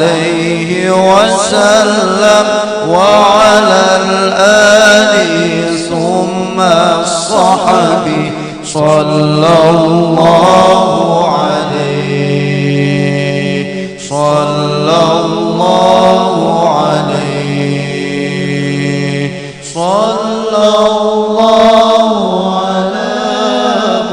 عليه وسلم وعلى الآل ثم الصحب صلى الله عليه صلى الله عليه صلى الله على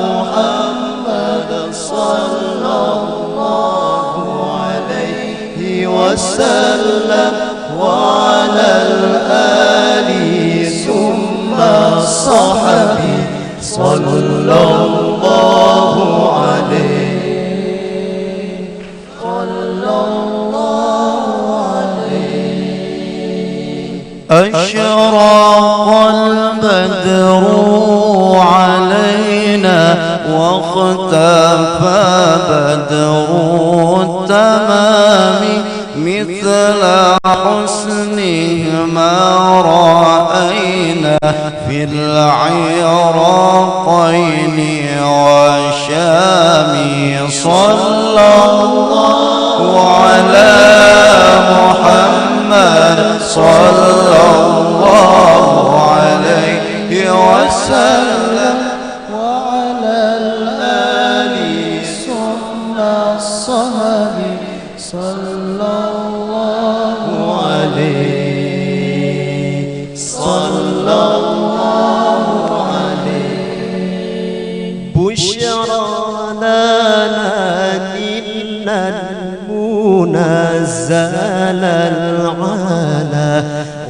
محمد صلى الله عليه وسلم وعلى الآل ثم الصحب صلى الله عليه صلى الله عليه أشرق البدر علينا واختفى بدر التمام مثل حسنه ما رأينا في العراقين والشام صلى الله على محمد صلى الله عليه وسلم وعلى الآل ثم الصحب صلى الله عليه صلى الله عليه بشرى لنا إن المنزل العلا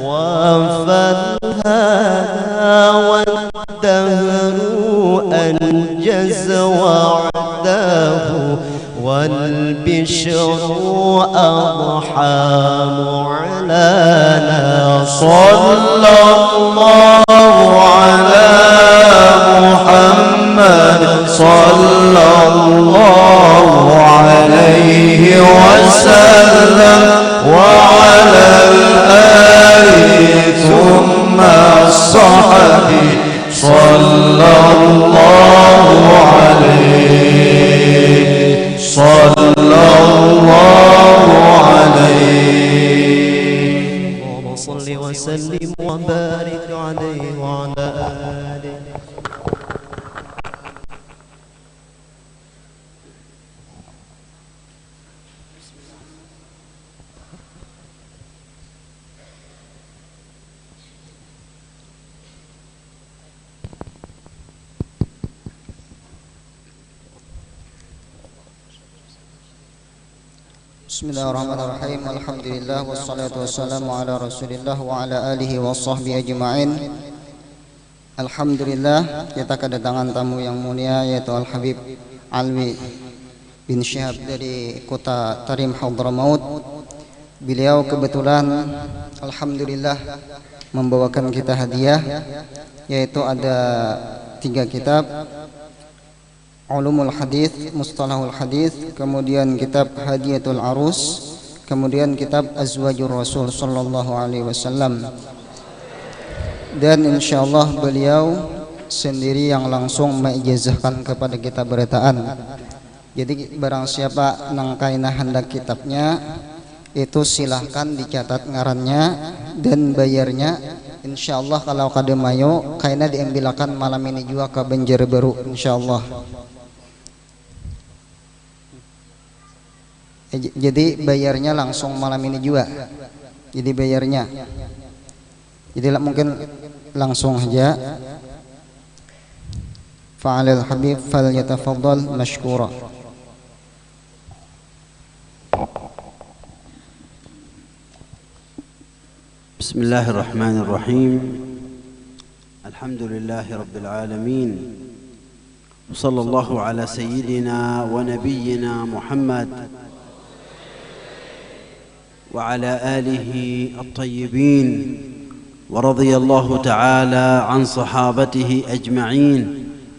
وفالهنا والدهر أنجز وعده والبشر أضحى معلنا صلى الله على محمد صلى الله عليه وسلم وعلى الآل ثم الصحب صلى الله عليه صلى الله عليه اللهم صل وسلم وبارك عليه وعلى آله. Bismillahirrahmanirrahim. Alhamdulillah wassalatu wassalamu ala Rasulillah wa ala alihi wa sahbihi ajma'in. Alhamdulillah, kita kedatangan tamu yang mulia yaitu Al-Habib Alwi bin Syihab dari kota Tarim Hadramaut. Beliau kebetulan alhamdulillah membawakan kita hadiah, yaitu ada 3 kitab: Ulumul Hadis, Mustalahul Hadis, kemudian kitab Hadiyatul Arus, kemudian kitab Azwajur Rasul sallallahu alaihi wasallam. Dan insyaallah beliau sendiri yang langsung mengijazahkan kepada kita beretaan. Jadi barang siapa nangkaina hendak kitabnya itu silahkan dicatat ngarannya dan bayarnya. Insyaallah kalau kada mayo kaina diambilakan malam ini juga ke Banjarbaru insyaallah. Jadi bayarnya langsung malam ini juga. Jadi bayarnya. Jadi mungkin langsung aja. Fa'alal habib falyatafaddal mashkura. Bismillahirrahmanirrahim. Alhamdulillahi rabbil alamin. Sallallahu ala sayyidina wa nabiyyina Muhammad وعلى آله الطيبين ورضي الله تعالى عن صحابته أجمعين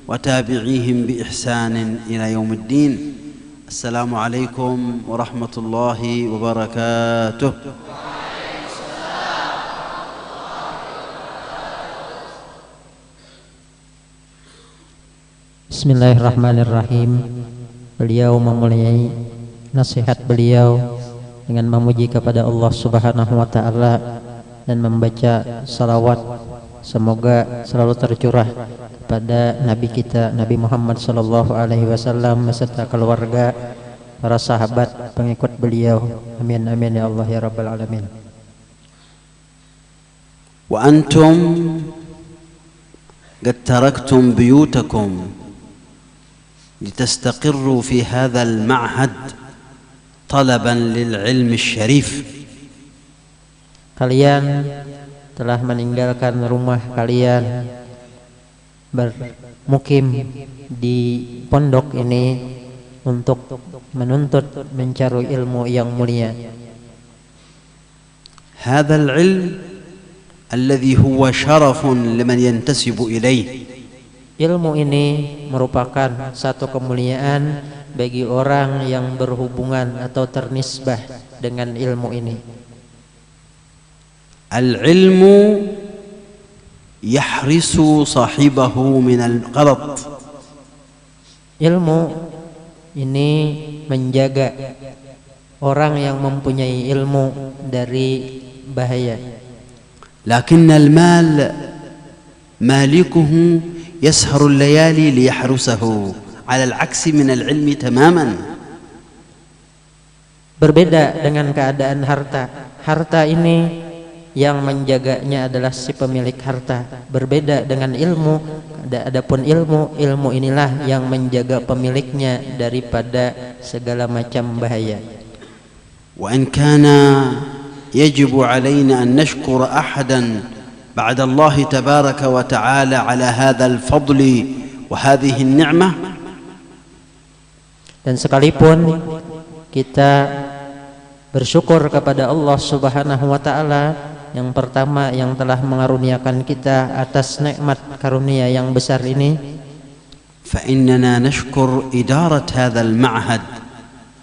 وتابعيهم بإحسان إلى يوم الدين. السلام عليكم ورحمة الله وبركاته. Bismillahirrahmanirrahim. Beliau memulai nasihat beliau dengan memuji kepada Allah Subhanahu wa taala dan membaca salawat semoga selalu tercurah pada nabi kita Nabi Muhammad sallallahu alaihi wasallam beserta keluarga, para sahabat, pengikut beliau. Amin amin ya Allah ya rabbal alamin. Wa antum qad taraktum buyutakum litastaqirru fi hadha al-ma'had talaban lil-'ilm asy-syarif. Kalian telah meninggalkan rumah kalian, bermukim di pondok ini untuk menuntut mencari ilmu yang mulia. هذا العلم الذي هو شرف لمن ينتسب إليه. Ilmu ini merupakan satu kemuliaan bagi orang yang berhubungan atau ternisbah dengan ilmu ini. العلم يحرس صاحبه من الغلط. Ilmu ini menjaga orang yang mempunyai ilmu dari bahaya. لكن المال مالكه يسهر الليالي ليحرسه على العكس من العلم تماما. Berbeda dengan keadaan harta. Harta ini yang menjaganya adalah si pemilik harta. Berbeda dengan ilmu. Adapun ilmu inilah yang menjaga pemiliknya daripada segala macam bahaya. وإن كان يجب علينا أن نشكر أحدا بعد الله تبارك وتعالى على هذا الفضل وهذه النعمة. Dan sekalipun kita bersyukur kepada Allah Subhanahu wa taala yang pertama yang telah mengaruniakan kita atas nikmat karunia yang besar ini, فإننا نشكر إدارة هذا المعهد.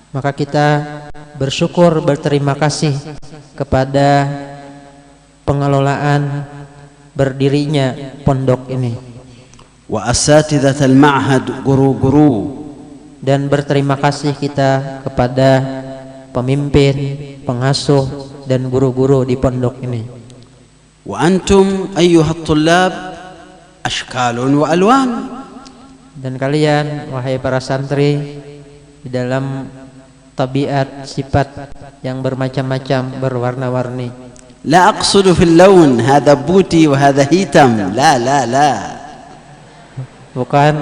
maka kita bersyukur, berterima kasih kepada pengelolaan berdirinya pondok ini, وأساتذة المعهد guru-guru, dan berterima kasih kita kepada pemimpin, pengasuh dan guru-guru di pondok ini. وأنتم أيها الطلاب أشكال وألوان. Dan kalian wahai para santri di dalam tabiat sifat yang bermacam-macam, berwarna-warni. لا أقصد في اللون هذا بوتي وهذا هيتم، لا لا لا. Bukan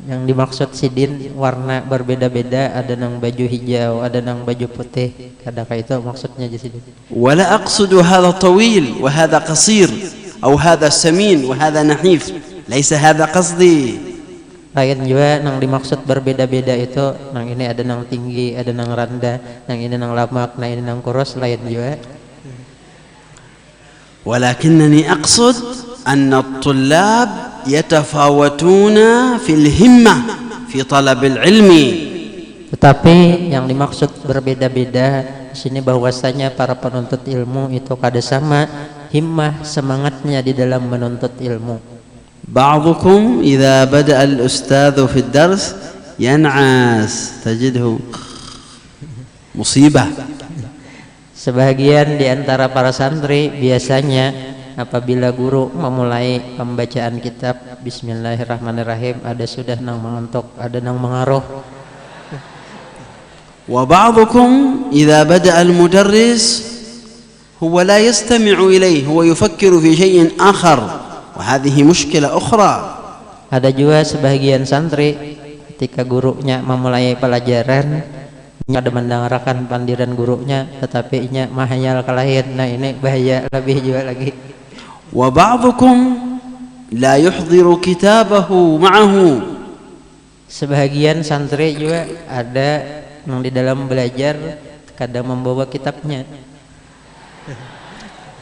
yang dimaksud sidin warna berbeda-beda, ada nang baju hijau, ada nang baju putih, kadang itu maksudnya sidin. ولا أقصد هذا طويل وهذا قصير أو هذا سمين وهذا نحيف، ليس هذا قصدي. Lain juga nang dimaksud berbeda-beda itu, nang ini ada nang tinggi, ada nang rendah, nang ini nang lamak, nang ini nang kurus, lain juga. ولكنني أقصد أن الطلاب يتفاوتون في الهمة في طلب العلم. Tetapi yang dimaksud berbeda-beda di sini bahwasanya para penuntut ilmu itu kada sama himmah semangatnya di dalam menuntut ilmu. بعضكم إذا بدأ الأستاذ في الدرس ينعس تجده مصيبة. Sebagian di antara para santri biasanya apabila guru memulai pembacaan kitab Bismillahirrahmanirrahim, ada sudah nang mengantuk, ada nang mengaruh. وبعضكم إذا بدأ المدرس هو لا يستمع إليه، هو يفكر في شيء آخر، وهذه مشكلة أخرى. Ada juga sebagian santri ketika gurunya memulai pelajaran, ada mendengarkan pandiran gurunya, tetapi nya mahayal kelahin. Nah ini bahaya lebih juga lagi. وبعضكم لا يحضر كتابه معه. Sebagian santri juga ada yang di dalam belajar kadang membawa kitabnya.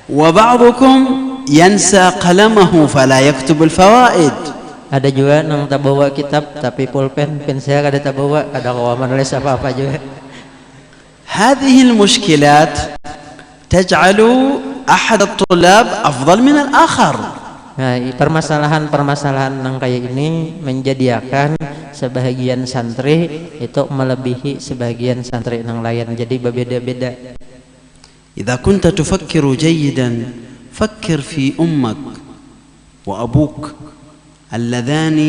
وبعضكم ينسى قلمه فلا يكتب الفوائد. Ada juga yang tak bawa kitab tapi pulpen, pensil kada tak bawa, kada kawa menulis apa-apa juga. هذه المشكلات تجعل أحد الطلاب أفضل من الآخر. Nah, permasalahan-permasalahan yang kayak ini menjadikan sebahagian santri itu melebihi sebagian santri yang lain, jadi berbeda-beda. إذا كنت تفكر جيدا فكر في أمك وأبوك اللذان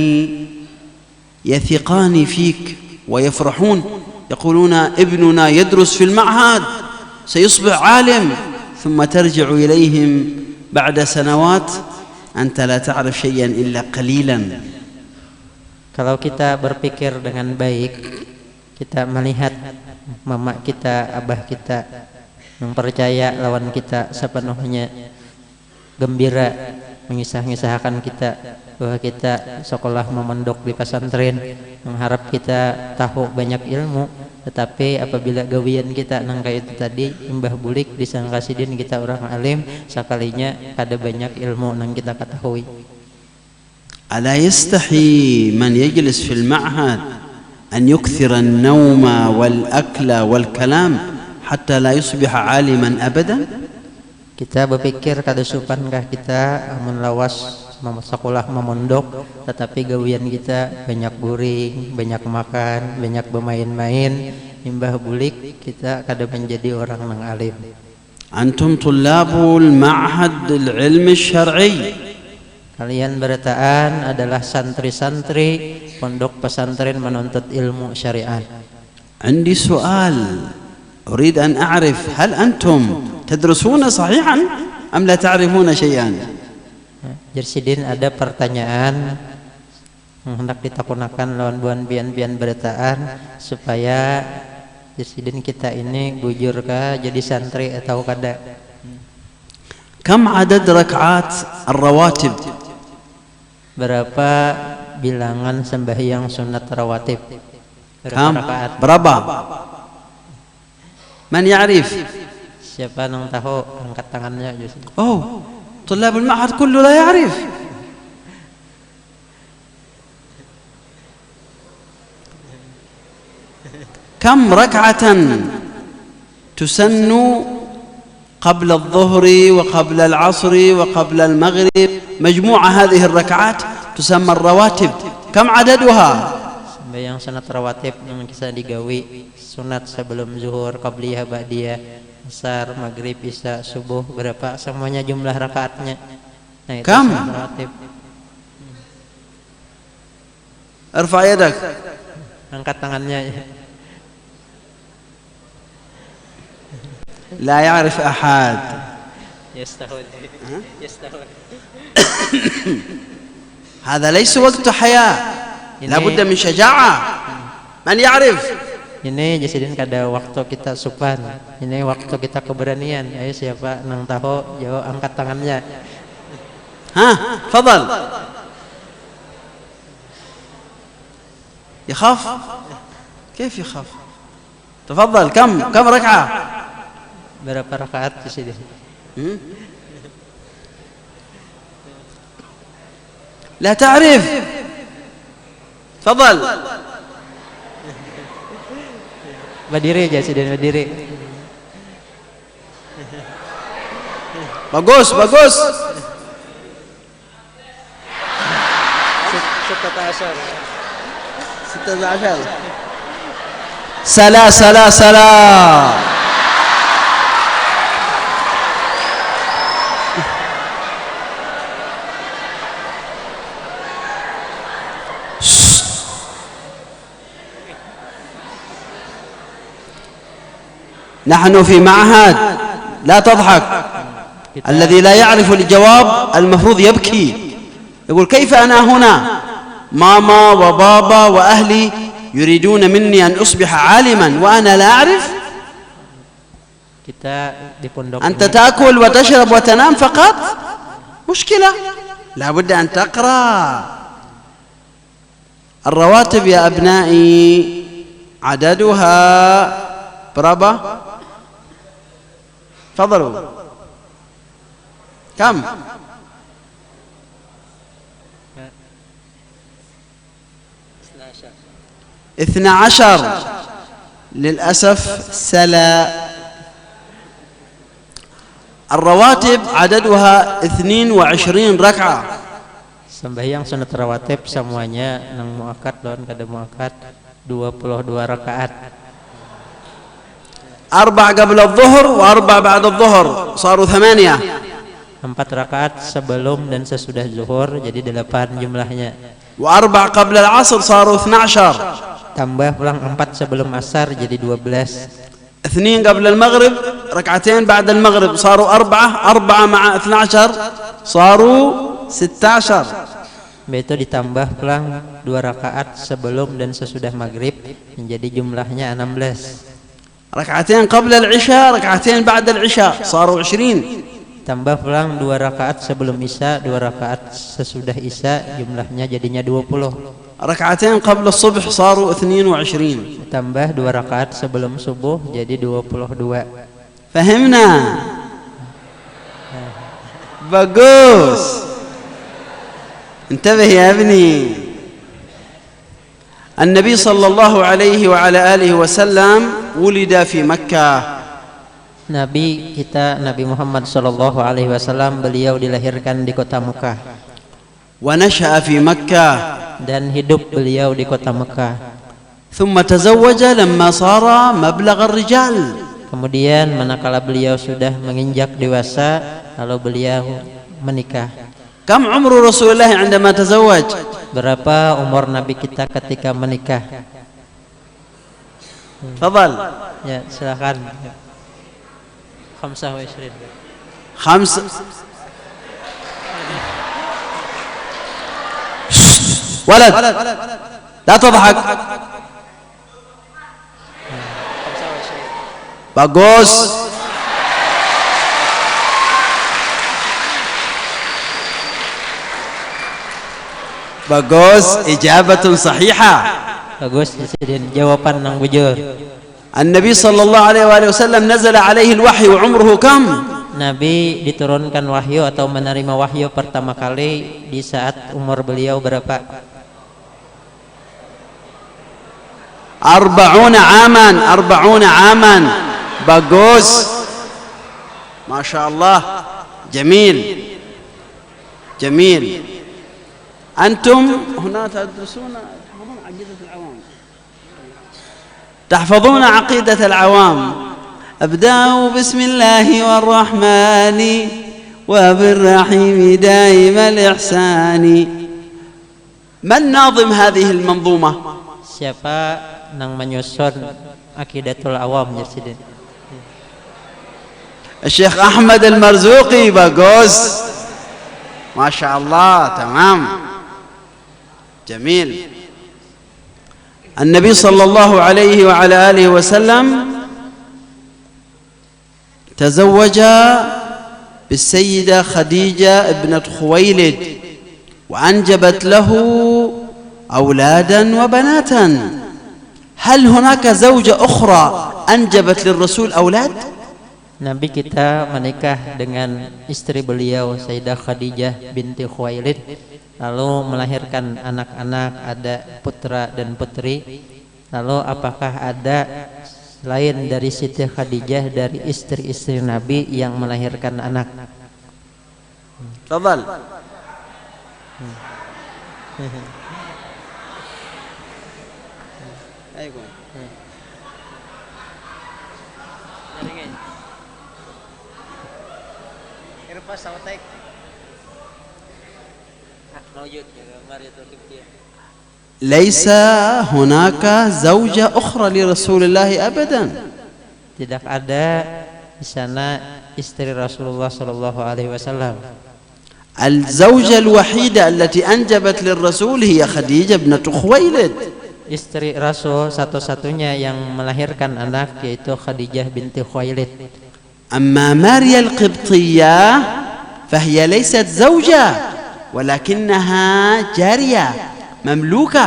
يثقان فيك ويفرحون يقولون ابننا يدرس في المعهد سيصبح عالم ثم ترجع إليهم بعد سنوات أنت لا تعرف شيئا إلا قليلا. Kalau kita berpikir dengan baik, kita melihat mama kita, abah kita mempercaya lawan kita sepenuhnya, gembira mengisah-ngisahkan kita bahwa kita sekolah memondok di pesantren, mengharap kita tahu banyak ilmu, tetapi apabila gawian kita nangka itu tadi imbah bulik disangka sidin kita orang alim, sekalinya kada banyak ilmu nang kita ketahui. ألا يستحي من يجلس في المعهد أن يكثر النوم والأكل والكلام حتى لا يصبح عالما أبدا. Kita berpikir kada supankah kita amun lawas sekolah memondok tetapi gawian kita banyak guring, banyak makan, banyak bermain-main, imbah bulik kita kada menjadi orang nang alim. أنتم طلاب المعهد العلم الشرعي. Kalian bertaan adalah santri-santri pondok pesantren menuntut ilmu syariat. عندي سؤال أريد أن أعرف هل أنتم تدرسون صحيحا أم لا تعرفون شيئا؟ Jersidin ada pertanyaan hendak ditakunakan lawan buan bian-bian bertaan supaya Jersidin kita ini gujur kah jadi santri atau kada. كم عدد ركعات الرواتب؟ Berapa bilangan sembahyang sunat rawatib? كم؟ Rakaat? بربا؟ من يعرف؟ Siapa yang tahu angkat tangannya justru. أوه طلاب المعهد كله لا يعرف. كم ركعة تسن قبل الظهر وقبل العصر وقبل المغرب؟ مجموعة هذه الركعات تسمى الرواتب. كم عددها؟ Sembahyang sunat rawatib yang bisa digawi sunat sebelum zuhur, qabliyah, ba'diyah, asar, maghrib, isya, subuh, berapa semuanya jumlah rakaatnya. Nah, itu Kam? sunat rawatib. ارفع يدك. Angkat tangannya. لا يعرف أحد. Yastahul. هذا ليس وقت حياة، لابد من شجاعة. من يعرف؟ Ini Jasidin kada waktu kita supan. Ini waktu kita keberanian. Ayo siapa nang tahu jawab angkat tangannya. ها تفضل. يخاف؟ كيف يخاف؟ تفضل. كم ركعة؟ Berapa rakaat Jasidin? لا تعرف. تفضل. Berdiri Jasidin, berdiri. bagus. 16. salah. نحن في معهد، لا تضحك. الذي لا يعرف الجواب المفروض يبكي، يقول كيف أنا هنا؟ ماما وبابا وأهلي يريدون مني أن أصبح عالما وأنا لا أعرف. أنت تأكل وتشرب وتنام فقط؟ مشكلة، لا بد أن تقرأ. الرواتب يا أبنائي عددها بربا؟ تفضلوا. كم؟ 12. للأسف سلا. الرواتب عددها 22 ركعة. Sembahyang sunat rawatib semuanya nang muakkad lawan kada muakkad 22 rakaat. 4 قبل الظهر و4 بعد الظهر صاروا 8. 4 rakaat sebelum dan sesudah zuhur jadi 8 jumlahnya. و4 قبل العصر صاروا 12. Tambah pulang 4 sebelum asar jadi 12. 2 قبل المغرب ركعتين بعد المغرب صاروا 4. 4 مع 12 صاروا 16. Itu ditambah pulang 2 rakaat sebelum dan sesudah maghrib menjadi jumlahnya 16. ركعتين قبل العشاء ركعتين بعد العشاء صاروا 20. Tambah pulang 2 rakaat sebelum isya, 2 rakaat sesudah isya, jumlahnya jadinya 20. ركعتين قبل الصبح صاروا 22. Tambah 2 rakaat sebelum subuh jadi 22. فهمنا؟ bagus. انتبه يا ابني. النبي صلى الله عليه وعلى آله وسلم ولد في مكة. Nabi kita Nabi Muhammad sallallahu alaihi wasallam beliau dilahirkan di kota Mekah ونشأ في مكة dan hidup beliau di kota Mekah. ثم تزوج لما صار مبلغ الرجال. Kemudian manakala beliau sudah menginjak dewasa lalu beliau menikah. كم عمر رسول الله عندما تزوج؟ Berapa umur Nabi kita ketika menikah? تفضل. Ya, silakan. 25. 5. ولد لا تضحك. bagus. bagus, إجابة صحيحة. Bagus, jawaban yang bujur. النبي صلى الله عليه وآله وسلم نزل عليه الوحي وعمره كم؟ Nabi diturunkan wahyu atau menerima wahyu pertama kali di saat umur beliau berapa? 40 عاما. 40 عاما. bagus. ما شاء الله. جميل جميل. أنتم هنا تحفظون عقيدة العوام. أبدأ بسم الله والرحمن وبالرحيم دائم الإحسان. من ناظم هذه المنظومة؟ Siapa yang menyusun Aqidatul Awam ya Sidin? الشيخ أحمد المرزوقي. bagus. ما شاء الله. تمام. جميل. النبي صلى الله عليه وعلى آله وسلم تزوج بالسيدة خديجة ابنة خويلد وأنجبت له أولادا وبناتا. هل هناك زوجة أخرى أنجبت للرسول أولاد؟ Nabi kita menikah dengan istri beliau Sayyidah Khadijah binti Khuwailid lalu melahirkan anak-anak, ada putra dan putri. Lalu apakah ada selain dari Siti Khadijah dari istri-istri Nabi yang melahirkan anak? تفضل. ليس هناك زوجة أخرى لرسول الله أبدا. Tidak ada di sana istri Rasulullah sallallahu alaihi wasallam. الزوجة الوحيدة التي أنجبت للرسول هي خديجة ابنة خويلد. Istri Rasul satu-satunya yang melahirkan anak yaitu Khadijah binti Khuwailid. أما ماريا القبطية فهي ليست زوجة ولكنها جارية مملوكة.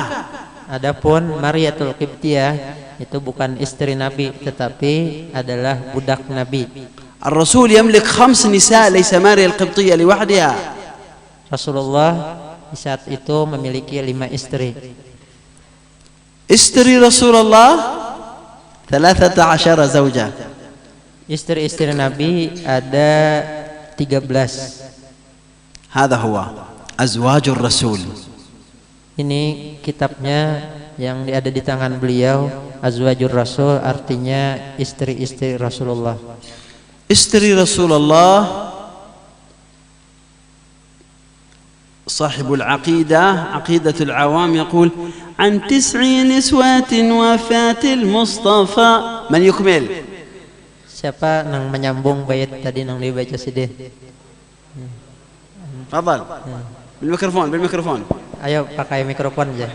Adapun Mariatul Qibtiyah itu bukan istri Nabi tetapi adalah budak Nabi. الرسول يملك 5 نساء ليس ماريا القبطية لوحدها. Rasulullah di saat itu memiliki 5 istri. استري رسول الله 13 زوجة. Istri-istri Nabi ada 13. هذا هو. أزواج الرسول. Ini kitabnya yang ada di tangan beliau, Azwajur Rasul, artinya istri-istri Rasulullah. استري رسول الله صاحب العقيدة عقيدة العوام يقول عن 9 نسوات وفاة المصطفى. من يكمل؟ Siapa nang menyambung bait tadi nang dibaca Sidin? تفضل بالميكروفون بالميكروفون. Ayo pakai mikrofon aja.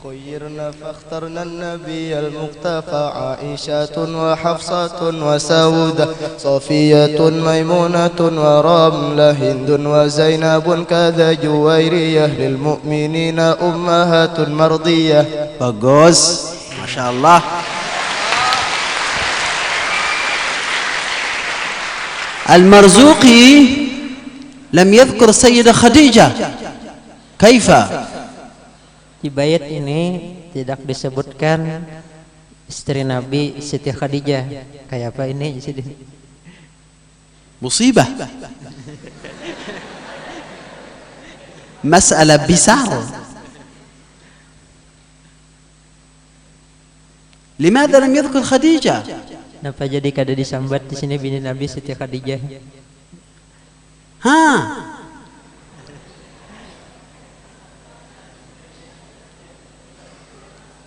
خيرنا فاخترنا النبي المقتفى عائشة وحفصة وسودة صفية ميمونة ورملة هند وزينب كذا جويرية للمؤمنين أمهات مرضية. bagus, masya Allah. المرزوقي لم يذكر سيدة خديجة. كيف؟ Di bait ini tidak disebutkan istri Nabi Siti Khadijah. Kayak apa ini Sidin? مصيبة، مسألة بسار. لماذا لم يذكر خديجة؟ Kenapa jadi kada disambat di sini bini Nabi Siti Khadijah? ها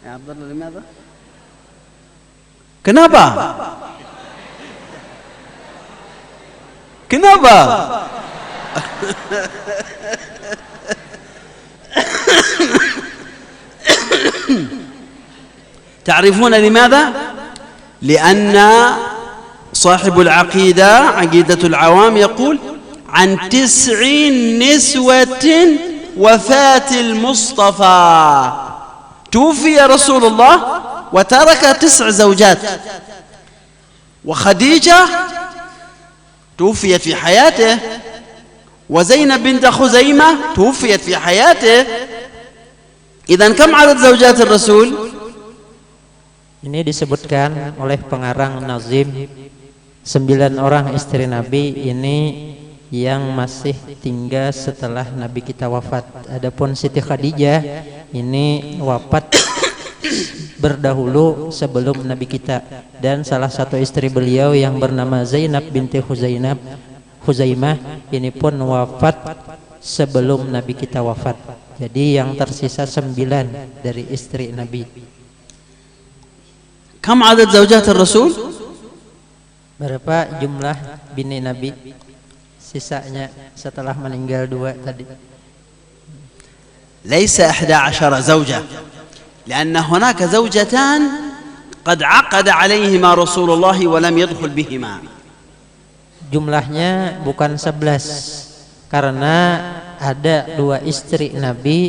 يا عبد الله لماذا؟ Kenapa? Kenapa? تعرفون لماذا؟ لأن صاحب العقيدة عقيدة العوام يقول عن 9 نسوة وفاة المصطفى. توفي رسول الله وترك 9 زوجات، وخديجة توفيت في حياته، وزينب بنت خزيمة توفيت في حياته. إذن كم عدد زوجات الرسول؟ Ini disebutkan oleh pengarang Nazim 9 orang istri Nabi ini yang masih tinggal setelah Nabi kita wafat. Adapun Siti Khadijah ini wafat berdahulu sebelum Nabi kita, dan salah satu istri beliau yang bernama Zainab binti Khuzaimah ini pun wafat sebelum Nabi kita wafat. Jadi yang tersisa 9 dari istri Nabi. كم عدد زوجات الرسول؟ Berapa jumlah bini Nabi sisanya setelah meninggal 2 tadi? ليس 11 زوجة، لأن هناك زوجتان قد عقد عليهما رسول الله ولم يدخل بهما. Jumlahnya bukan 11 karena ada 2 istri Nabi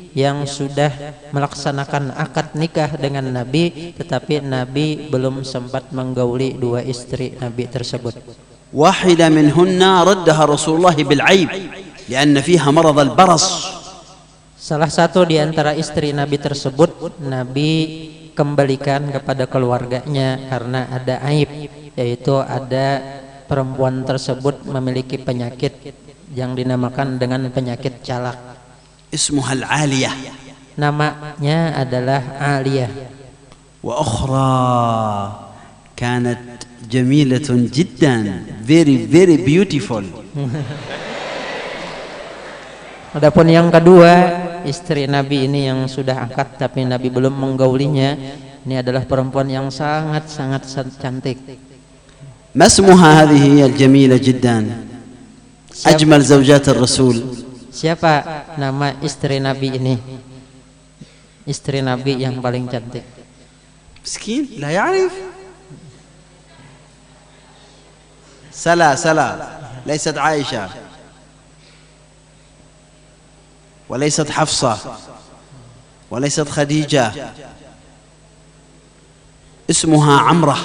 yang sudah melaksanakan akad nikah dengan Nabi, tetapi Nabi belum sempat menggauli 2 istri Nabi tersebut. واحدة منهن ردها رسول الله بالعيب لأن فيها مرض البرص. Salah satu di antara istri Nabi tersebut Nabi kembalikan kepada keluarganya karena ada aib, yaitu ada perempuan tersebut memiliki penyakit yang dinamakan dengan penyakit calak. اسمها العالية. Namanya adalah Aliyah. وأخرى كانت جميلة جدا، very very beautiful. Adapun yang kedua, istri Nabi ini yang sudah angkat tapi Nabi belum menggaulinya, ini adalah perempuan yang sangat-sangat cantik. ما اسمها هذه الجميلة جدا أجمل زوجات الرسول؟ Siapa nama istri Nabi ini? Istri Nabi yang paling cantik. مسكين لا يعرف. سلا ليست عائشة وليست حفصة وليست خديجة، اسمها عمرة.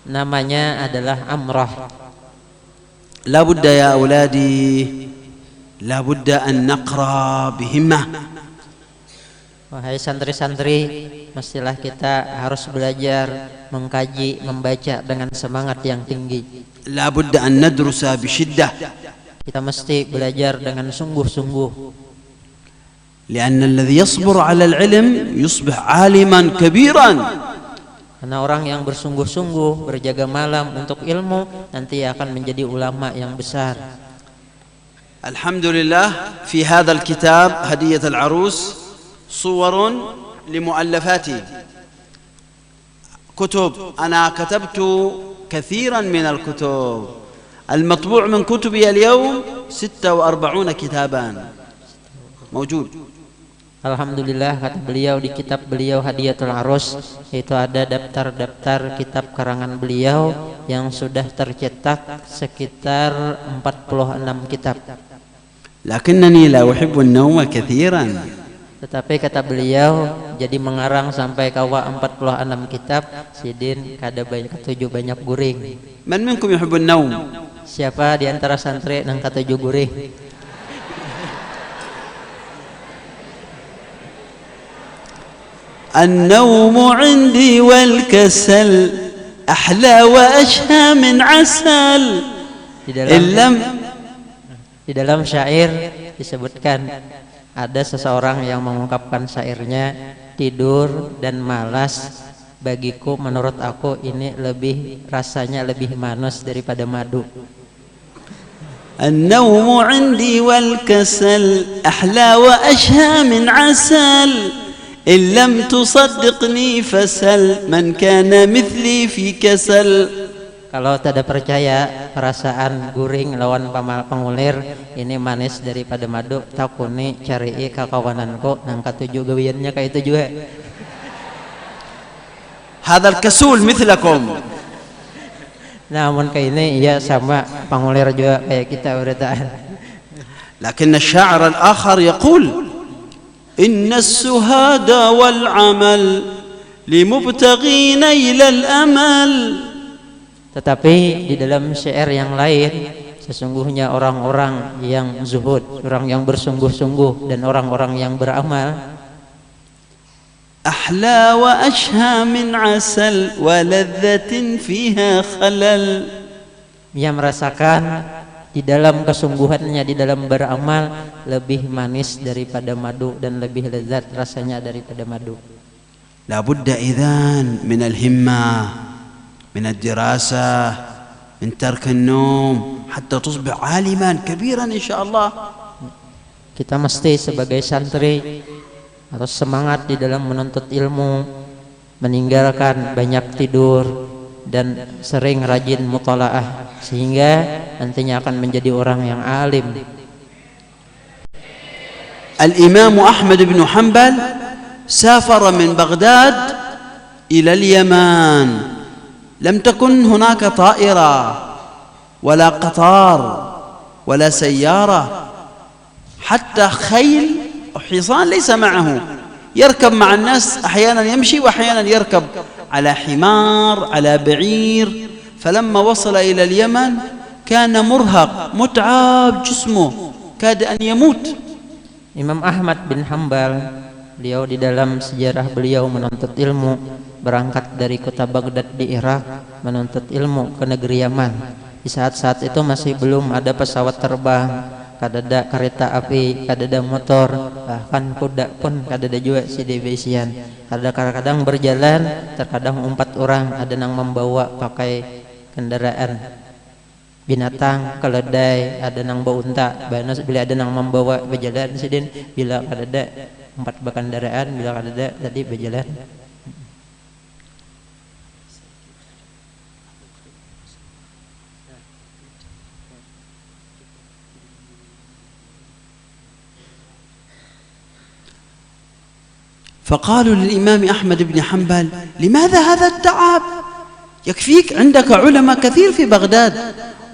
Namanya adalah Amrah. لا بد يا أولادي، لا بد أن نقرأ بهمة. Wahai santri-santri, mestilah kita harus belajar, mengkaji, membaca dengan semangat yang tinggi. لا بد أن ندرس بشدة Kita mesti belajar dengan sungguh-sungguh. لأن الذي يصبر على العلم يصبح عالما كبيرا. Karena orang yang bersungguh-sungguh, berjaga malam untuk ilmu, nanti akan menjadi ulama yang besar. الحمد لله في هذا الكتاب هدية العروس صور لمؤلفاتي، كتب أنا كتبت كثيرا من الكتب، المطبوع من كتبي اليوم 46 كتابا موجود. Alhamdulillah, kata beliau di kitab beliau Hadiyatul Arus, itu ada daftar-daftar kitab karangan beliau yang sudah tercetak sekitar 46 kitab. لكنني لا أحب النوم كثيرا. Tetapi kata beliau, jadi mengarang sampai kawa 46 kitab, sidin kada banyak ketujuh banyak guring. من منكم يحب النوم؟ Siapa di antara santri nang ketujuh guring? النوم عندي والكسل أحلى وأشهى من عسل. Di dalam syair disebutkan ada seseorang yang mengungkapkan syairnya, tidur dan malas bagiku, menurut aku ini rasanya lebih manis daripada madu. النوم عندي والكسل أحلى وأشهى من عسل إن لم تصدقني فسل من كان مثلي في كسل. Kalau tidak percaya perasaan guring lawan pengulir ini manis daripada madu, takuni cari kakawananku nang katujuh gawiannya kayak itu juga. هذا الكسول مثلكم. Namun kayak ini iya sama pengulir juga kayak kita beritaan. لكن الشاعر الآخر يقول إن السهاد والعمل لمبتغين إلى الأمل. Tetapi di dalam syair yang lain, sesungguhnya orang-orang yang zuhud, orang yang bersungguh-sungguh, dan orang-orang yang beramal, أحلى وأشهى من عسل ولذة فيها خلل. ia merasakan di dalam kesungguhannya, di dalam beramal, lebih manis daripada madu dan lebih lezat rasanya daripada madu. لا بد إذن من الهمة، من الدراسة، من ترك النوم حتى تصبح عالما كبيرا إن شاء الله. Kita mesti sebagai santri harus semangat di dalam menuntut ilmu, meninggalkan banyak tidur dan sering rajin mutalaah, sehingga nantinya akan menjadi orang yang alim. الإمام أحمد بن حنبل سافر من بغداد إلى اليمن، لم تكن هناك طائرة ولا قطار ولا سيارة، حتى خيل وحصان ليس معه، يركب مع الناس، أحيانا يمشي وأحيانا يركب على حمار على بعير. فلما وصل إلى اليمن كان مرهق متعب جسمه كاد أن يموت. Imam Ahmad bin Hambal, beliau di dalam sejarah beliau menuntut ilmu, berangkat dari kota Baghdad di Irak menuntut ilmu ke negeri Yaman. Di saat-saat itu masih belum ada pesawat terbang, kadada kereta api, kadada motor, bahkan kuda pun kadada juga si debesian. Kadang-kadang berjalan, terkadang 4 orang, ada yang membawa pakai kendaraan binatang, keledai, ada yang bawa unta, bila ada yang membawa berjalan sidin, bila kadada 4 kendaraan, bila kadada tadi berjalan. فقالوا للإمام أحمد بن حنبل لماذا هذا التعب؟ يكفيك عندك علماء كثير في بغداد.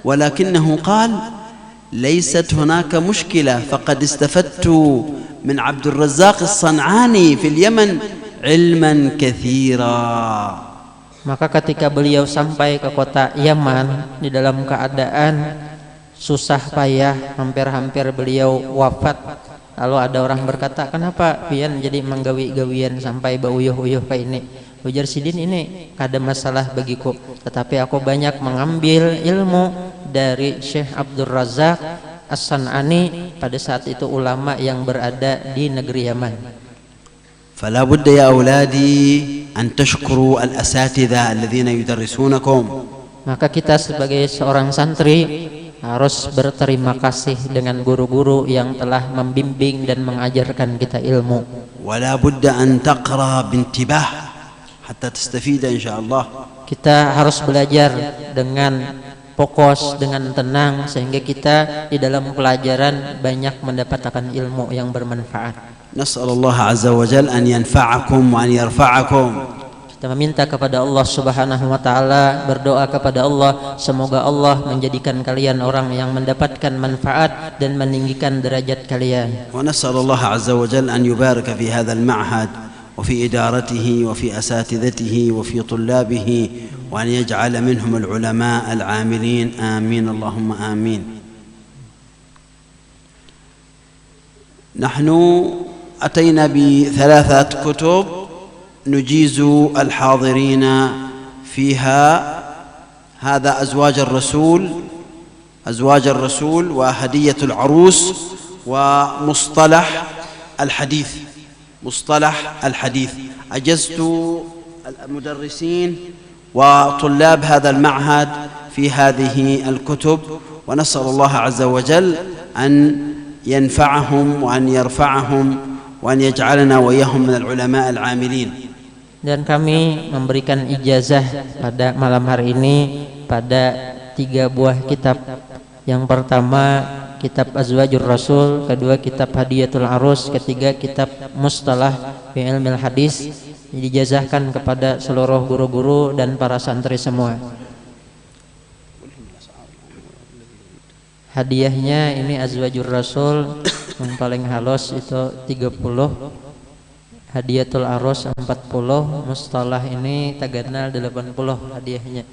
ولكنه قال ليست هناك مشكلة، فقد استفدت من عبد الرزاق الصنعاني في اليمن علما كثيرا. Maka ketika beliau sampai ke kota Yaman di dalam keadaan susah payah, hampir-hampir beliau wafat, Lalu ada orang berkata, kenapa pian jadi menggawi-gawian sampai bauyuh-uyuh kayak ini? Ujar Sidin, ini kada masalah bagiku, tetapi aku banyak mengambil ilmu dari Syekh Abdul Razak As-San'ani, pada saat itu ulama yang berada di negeri Yaman. فلا بد يا أولادي أن تشكروا الأساتذة الذين يدرسونكم. Maka kita sebagai seorang santri harus berterima kasih dengan guru-guru yang telah membimbing dan mengajarkan kita ilmu. ولا بد أن تقرأ بانتباه حتى تستفيد إن شاء الله. Kita harus belajar dengan fokus, dengan tenang, sehingga kita di dalam pelajaran banyak mendapatkan ilmu yang bermanfaat. نسأل الله عز وجل أن ينفعكم وأن يرفعكم. Kita meminta kepada Allah Subhanahu wa taala, berdoa kepada Allah semoga Allah menjadikan kalian orang yang mendapatkan manfaat dan meninggikan derajat kalian. ونسأل الله عز وجل أن يبارك في هذا المعهد وفي إدارته وفي أساتذته وفي طلابه وأن يجعل منهم العلماء العاملين آمين اللهم آمين. نحن أتينا بثلاثة كتب نجيز الحاضرين فيها. هذا أزواج الرسول وهدية العروس ومصطلح الحديث. أجزت المدرسين وطلاب هذا المعهد في هذه الكتب، ونسأل الله عز وجل أن ينفعهم وأن يرفعهم وأن يجعلنا وإياهم من العلماء العاملين. Dan kami memberikan ijazah pada malam hari ini pada 3 buah kitab. Yang pertama kitab Azwajur Rasul, kedua kitab Hadiyatul Arus, ketiga kitab Mustalah fi Ilmil Hadis. Dijazahkan kepada seluruh guru-guru dan para santri semua. Hadiahnya ini Azwajur Rasul yang paling halus itu 30, Hadiyatul Arus 40, Mustalah ini Taganal 80 hadiahnya.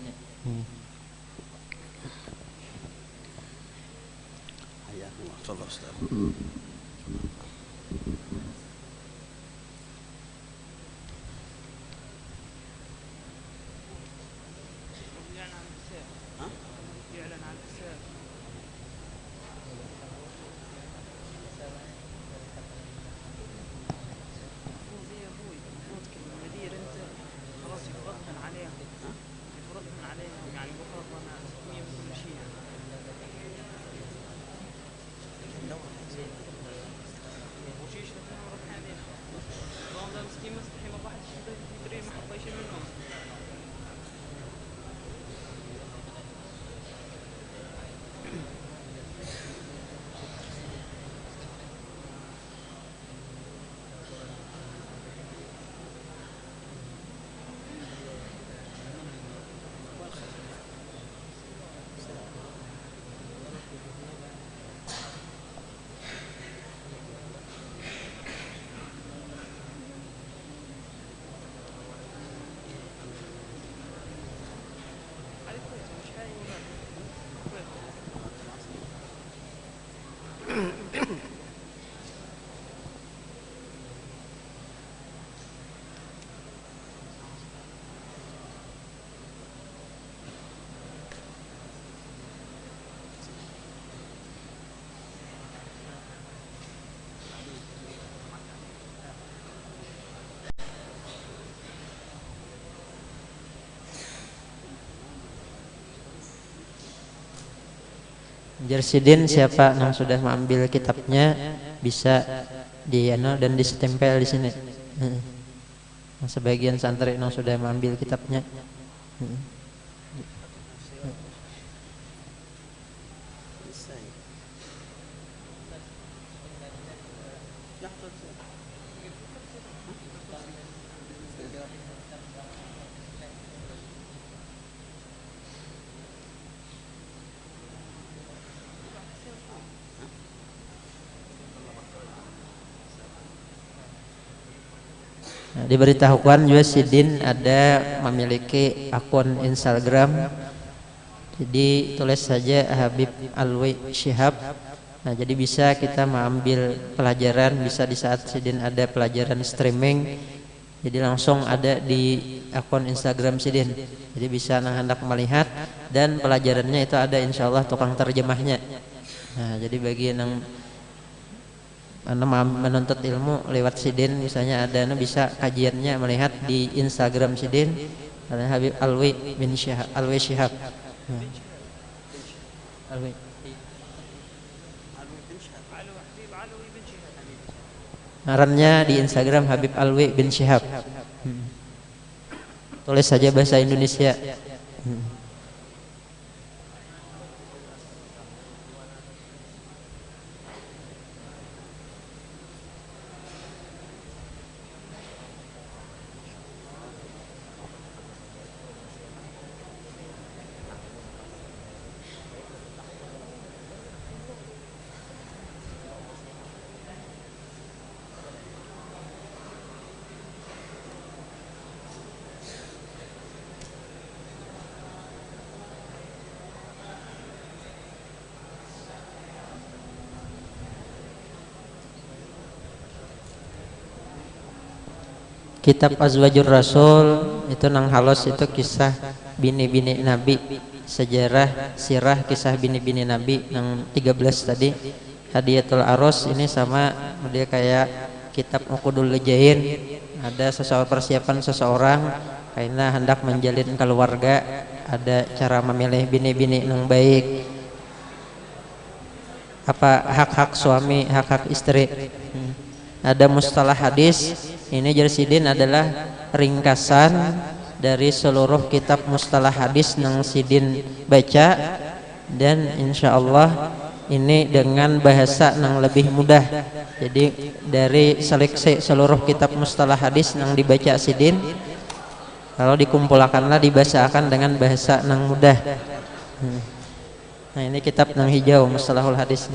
Jersidin siapa yang sudah mengambil kitabnya bisa dan ditempel di sini. Sebagian santri yang sudah mengambil kitabnya. Diberitahukan juga Sidin ada memiliki akun Instagram. Jadi tulis saja Habib Alwi Syihab Nah, jadi bisa kita mengambil pelajaran, bisa di saat Sidin ada pelajaran streaming, jadi langsung ada di akun Instagram Sidin. Jadi bisa hendak melihat dan pelajarannya itu ada insyaallah tukang terjemahnya. Nah, jadi bagi yang menuntut ilmu lewat Sidin misalnya ada bisa kajiannya melihat di Instagram Sidin Habib Alwi bin Syihab Alwi Syihab. Alwi ngarannya di Instagram Habib Alwi bin Syihab. Tulis saja bahasa Indonesia. Kitab Azwajur Rasul itu nang halos itu kisah bini-bini Nabi, sejarah sirah kisah bini-bini Nabi nang 13 tadi. Hadiyatul Arus ini sama dia kayak kitab Uqudul Lijain, ada sesuatu persiapan seseorang karena hendak menjalin keluarga, ada cara memilih bini-bini yang baik, apa hak-hak suami, hak-hak istri. Ada mustalah hadis, ini Sidin adalah ringkasan dari seluruh kitab mustalah hadis yang Sidin baca, dan insya Allah ini dengan bahasa yang lebih mudah. Jadi dari seleksi seluruh kitab mustalah hadis yang dibaca Sidin, kalau dikumpulkanlah dibacakan dengan bahasa yang mudah. Nah, ini kitab yang hijau mustalahul hadis.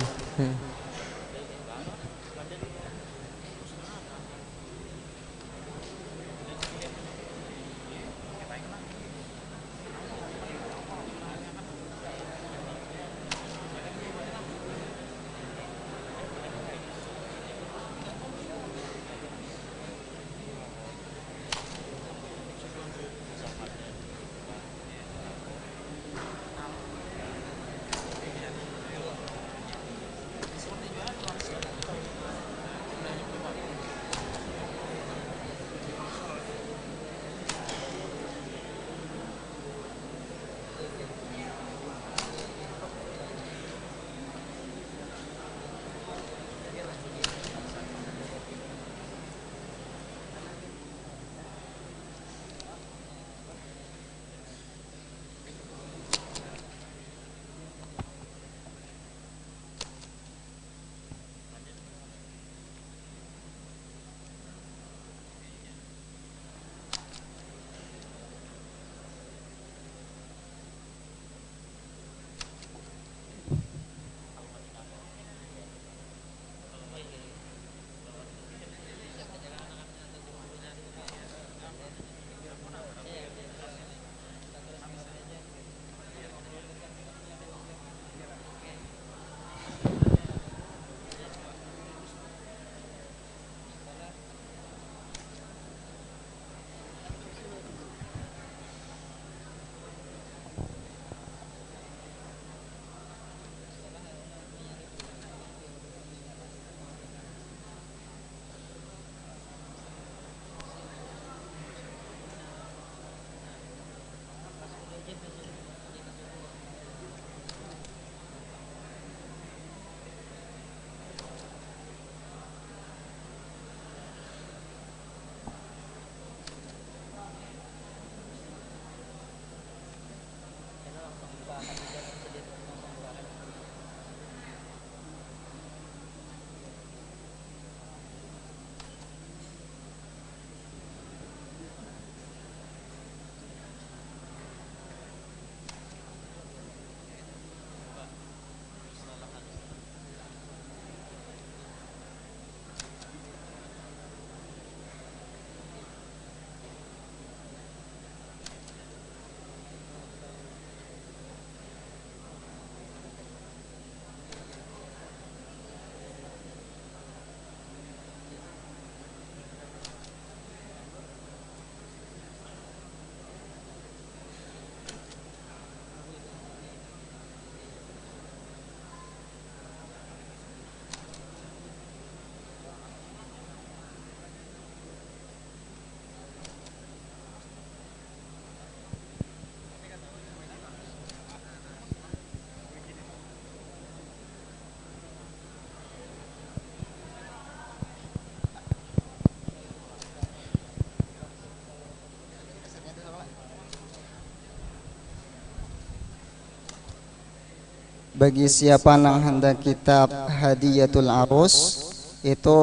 bagi siapa nang hendak kitab Hadiyatul Arus itu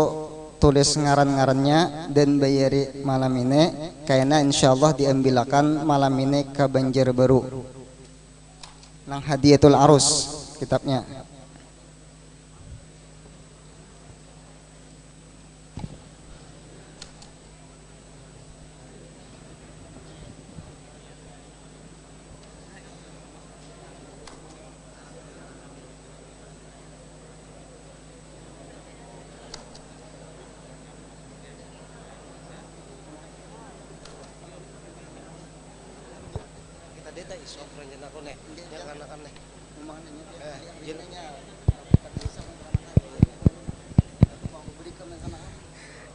tulis ngaran-ngarannya dan bayari malam ini karena insyaallah diambilakan malam ini ke Banjarbaru nang Hadiyatul Arus kitabnya.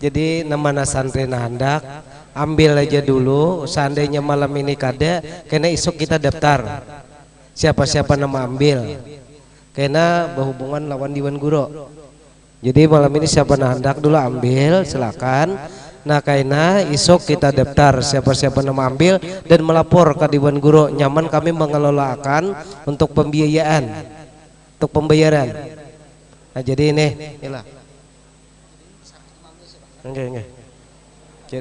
Jadi nama santri hendak ambil aja dulu, seandainya malam ini kada kena isuk kita daftar siapa-siapa nama ambil kena berhubungan lawan Dewan Guru. Jadi malam ini siapa hendak dulu ambil silakan. Nah kena isuk kita daftar siapa-siapa nama ambil dan melapor ke Dewan Guru. Nyaman kami mengelolakan untuk pembiayaan, untuk pembayaran. Nah jadi inilah. Oke.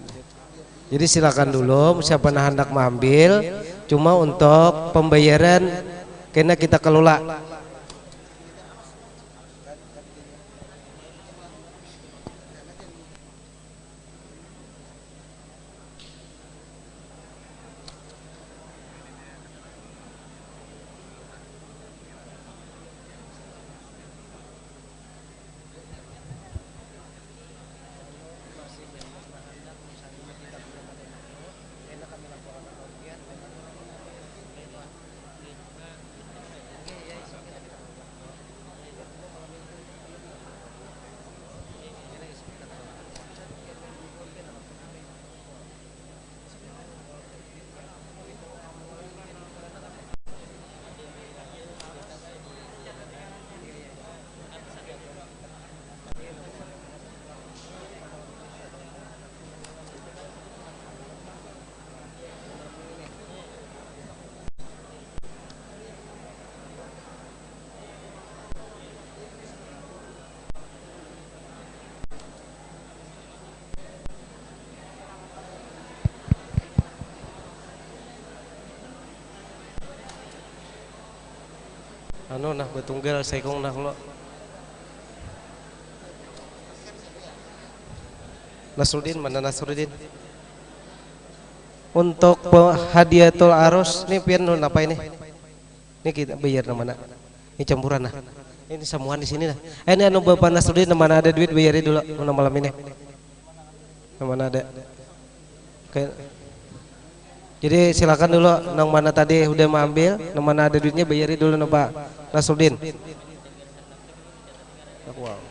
Jadi silakan dulu siapa yang hendak mengambil, cuma untuk pembayaran kena kita kelola. Anu nah betunggal saya kong nah lo. Nasruddin mana Nasruddin? Untuk Hadiyatul Arus ini pian nun apa ini? Ini kita bayar mana? Ini campuran nah. Ini samuan di sini nah. Ini anu Bapak Nasruddin mana ada duit bayarin dulu malam ini. Mana ada? Oke. Jadi silakan dulu nang mana tadi udah mau ambil, nang mana ada duitnya bayarin dulu nang Pak Nasruddin. Wow.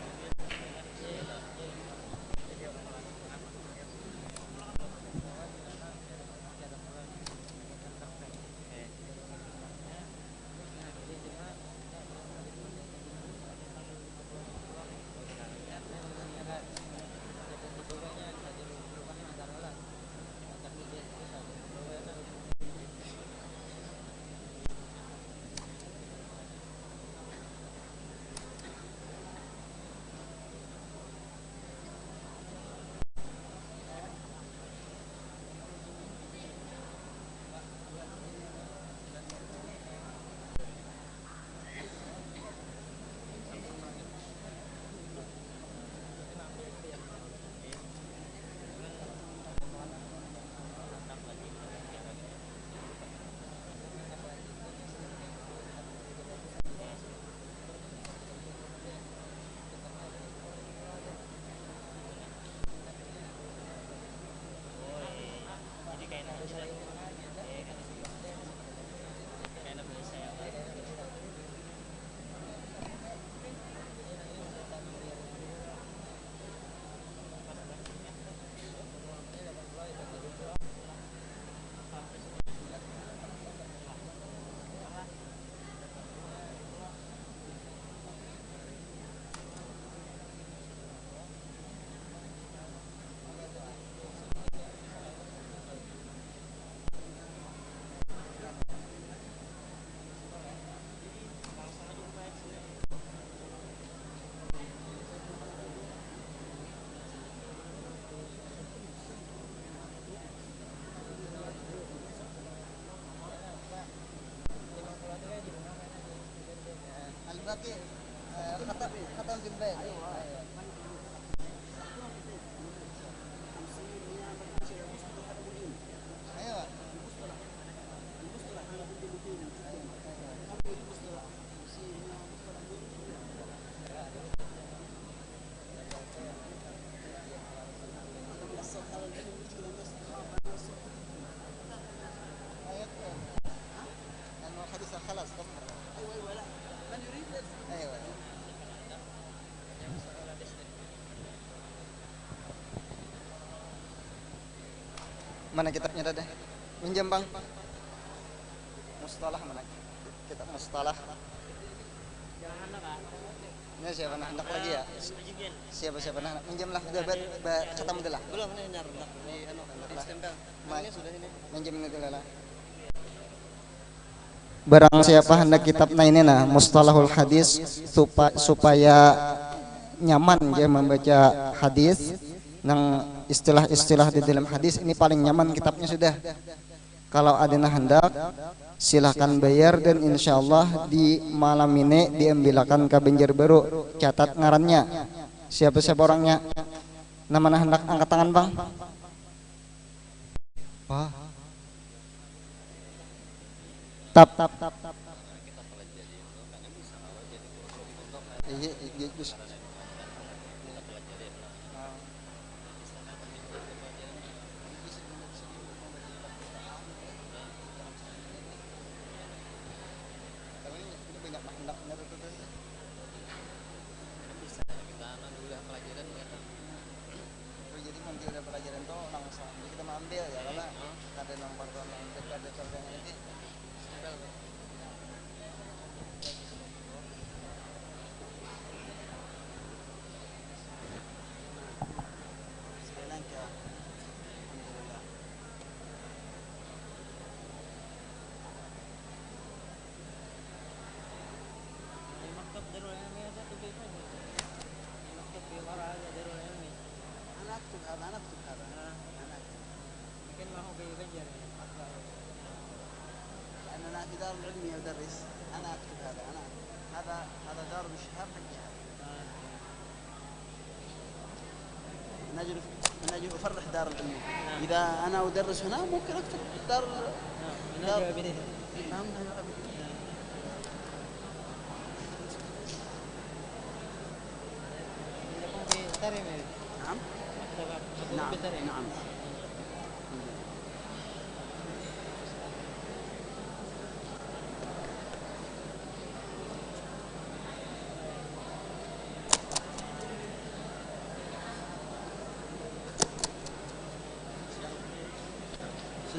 Mana kitabnya tadi? Minjam bang. Mustalah mana? Kitab mustalah. Ini siapa nak hendak lagi ya? Siapa nak minjam lah. Udah kata mudah lah. Belum ini nyar hendak di anu stempel. Ini sudah ini. Minjam ini dulu lah. Barang siapa hendak kitab nah ini nah mustalahul hadis supaya nyaman dia membaca hadis nang istilah-istilah di dalam hadis ini paling nyaman kitabnya sudah. Kalau adina hendak silahkan bayar dan insyaallah di malam ini diambilkan ke Banjarbaru. Catat ngarannya. Siapa-siapa orangnya? Nama hendak angkat tangan bang. Wah. Tap. Iya. دار العلمي أدرس أنا أكتب هذا دار الشهاب حقي من أجل أفرح دار العلم. إذا أنا أدرس هنا ممكن أكتب دار نعم.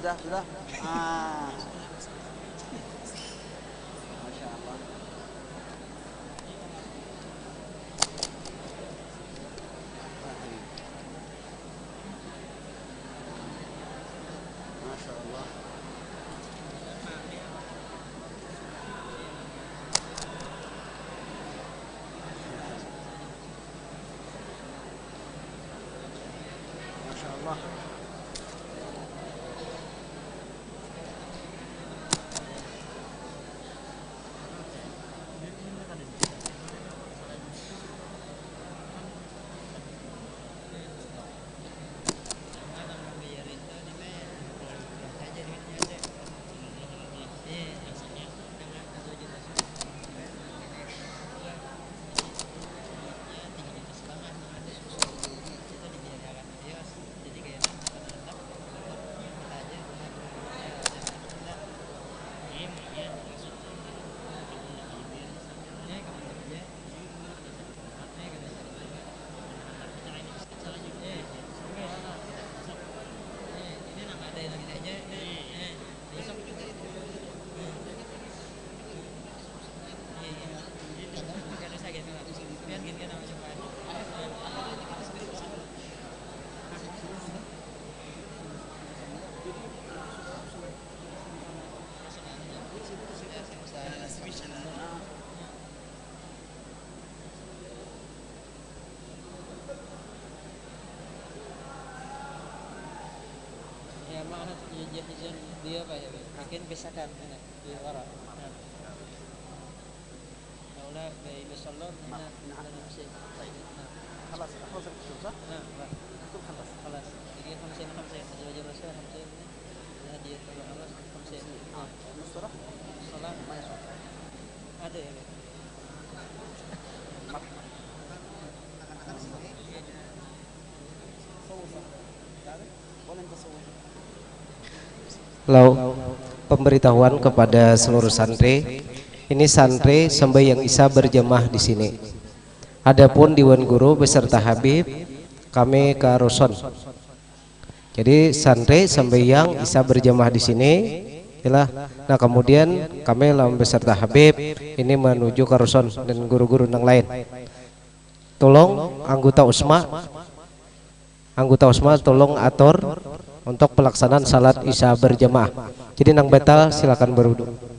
sudah Masya Allah. Masya Allah. Masya Allah. dia apa ya mungkin bisa kan di luar Lalu pemberitahuan kepada seluruh santri, ini santri sembahyang Isya berjamaah di sini. Adapun Dewan Guru beserta Habib kami ke Rusun. Jadi santri sembahyang Isya berjamaah di sini, itulah. Nah kemudian kami lawan beserta Habib ini menuju ke Rusun dan guru-guru yang lain. Tolong anggota Usma tolong atur untuk pelaksanaan salat Isya berjamaah. Jadi nang batal silakan berwudu.